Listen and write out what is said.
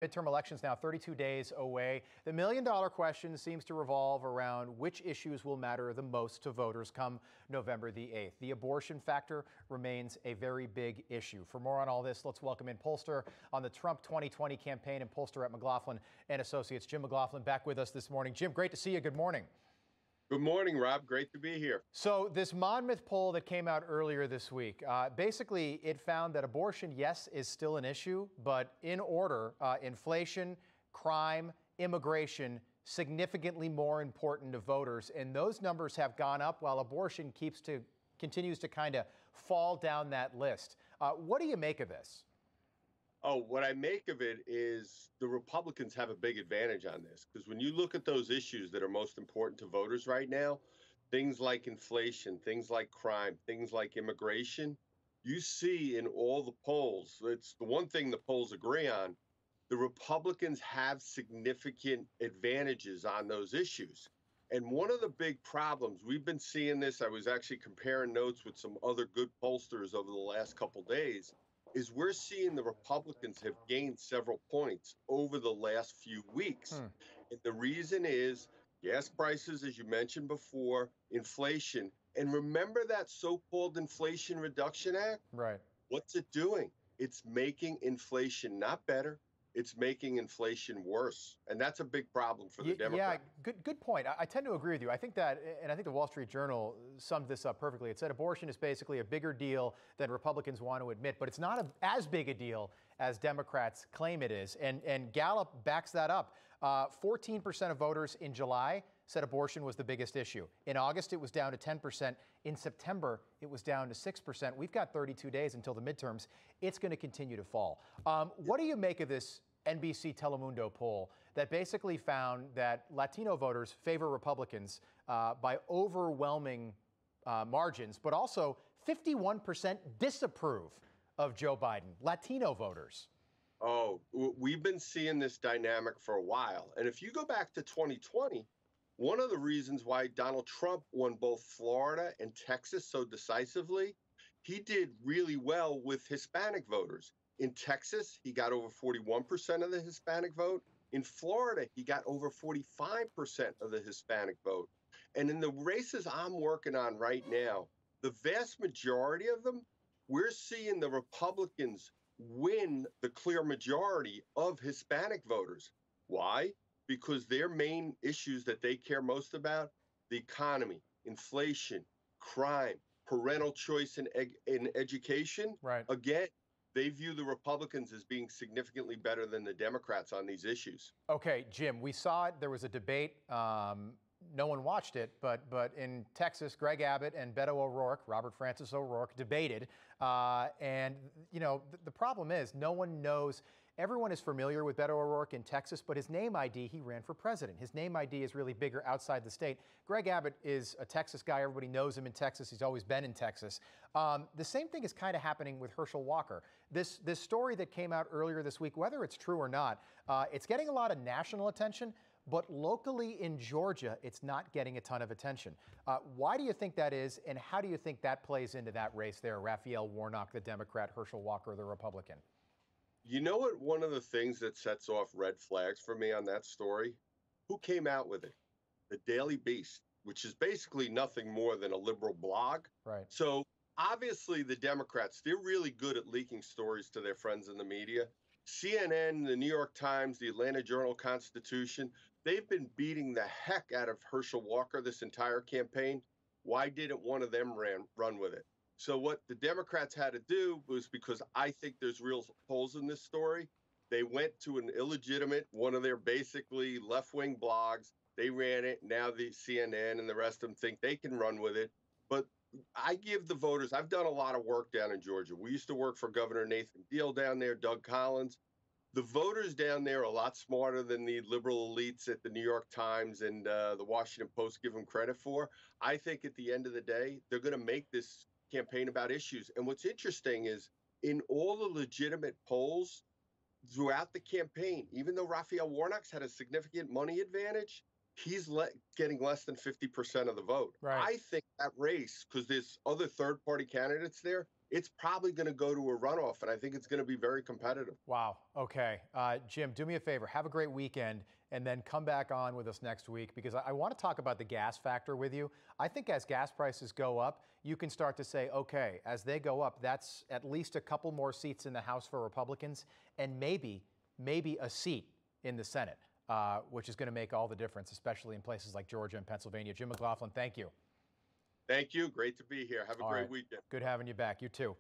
Midterm elections now 32 days away. The million-dollar question seems to revolve around which issues will matter the most to voters come November the 8th. The abortion factor remains a very big issue. For more on all this, let's welcome in pollster on the Trump 2020 campaign and pollster at McLaughlin and Associates, Jim McLaughlin, back with us this morning. Jim, great to see you. Good morning. Good morning, Rob. Great to be here. So this Monmouth poll that came out earlier this week, basically it found that abortion, yes, is still an issue, but in order, inflation, crime, immigration, significantly more important to voters. And those numbers have gone up while abortion continues to kind of fall down that list. What do you make of this? Oh, what I make of it is the Republicans have a big advantage on this, because when you look at those issues that are most important to voters right now, things like inflation, things like crime, things like immigration, you see in all the polls, it's the one thing the polls agree on, the Republicans have significant advantages on those issues. And one of the big problems, we've been seeing this, I was actually comparing notes with some other good pollsters over the last couple days, is we're seeing the Republicans have gained several points over the last few weeks. And the reason is gas prices, as you mentioned before, inflation. And remember that so-called Inflation Reduction Act? Right. What's it doing? It's making inflation not better. It's making inflation worse. And that's a big problem for the Democrats. Yeah, good point. I tend to agree with you. I think that, and I think the Wall Street Journal summed this up perfectly. It said abortion is basically a bigger deal than Republicans want to admit, but it's not as big a deal as Democrats claim it is. And Gallup backs that up. 14% of voters in July said abortion was the biggest issue. In August, it was down to 10%. In September, it was down to 6%. We've got 32 days until the midterms. It's going to continue to fall. What do you make of this NBC Telemundo poll that basically found that Latino voters favor Republicans by overwhelming margins, but also 51% disapprove of Joe Biden, Latino voters? Oh, we've been seeing this dynamic for a while. And if you go back to 2020, one of the reasons why Donald Trump won both Florida and Texas so decisively, he did really well with Hispanic voters. In Texas, he got over 41% of the Hispanic vote. In Florida, he got over 45% of the Hispanic vote. And in the races I'm working on right now, the vast majority of them, we're seeing the Republicans win the clear majority of Hispanic voters. Why? Because their main issues that they care most about, the economy, inflation, crime, parental choice in education, right. Again, they view the Republicans as being significantly better than the Democrats on these issues. Okay, Jim, we saw it. There was a debate. No one watched it, but in Texas, Greg Abbott and Beto O'Rourke, Robert Francis O'Rourke, debated. And, you know, the problem is no one knows. Everyone is familiar with Beto O'Rourke in Texas, but his name ID, he ran for president. His name ID is really bigger outside the state. Greg Abbott is a Texas guy. Everybody knows him in Texas. He's always been in Texas. The same thing is kind of happening with Herschel Walker. This story that came out earlier this week, whether it's true or not, it's getting a lot of national attention, but locally in Georgia, it's not getting a ton of attention. Why do you think that is, and how do you think that plays into that race there? Raphael Warnock, the Democrat, Herschel Walker, the Republican. You know what? One of the things that sets off red flags for me on that story? Who came out with it? The Daily Beast, which is basically nothing more than a liberal blog. Right. So obviously the Democrats, they're really good at leaking stories to their friends in the media. CNN, the New York Times, the Atlanta Journal-Constitution, they've been beating the heck out of Herschel Walker this entire campaign. Why didn't one of them run with it? So what the Democrats had to do was, because I think there's real holes in this story, they went to an illegitimate, one of their basically left-wing blogs. They ran it. Now the CNN and the rest of them think they can run with it. But I give the voters, I've done a lot of work down in Georgia. We used to work for Governor Nathan Deal down there, Doug Collins. The voters down there are a lot smarter than the liberal elites at the New York Times and the Washington Post give them credit for. I think at the end of the day, they're going to make this campaign about issues. And what's interesting is in all the legitimate polls throughout the campaign, even though Raphael Warnock's had a significant money advantage, he's getting less than 50% of the vote. Right. I think that race, because there's other third-party candidates there, it's probably going to go to a runoff, and I think it's going to be very competitive. Wow. Okay. Jim, do me a favor. Have a great weekend, and then come back on with us next week, because I want to talk about the gas factor with you. I think as gas prices go up, you can start to say, okay, as they go up, that's at least a couple more seats in the House for Republicans, and maybe a seat in the Senate, which is going to make all the difference, especially in places like Georgia and Pennsylvania. Jim McLaughlin, thank you. Thank you. Great to be here. Have a great weekend. Good having you back. You too.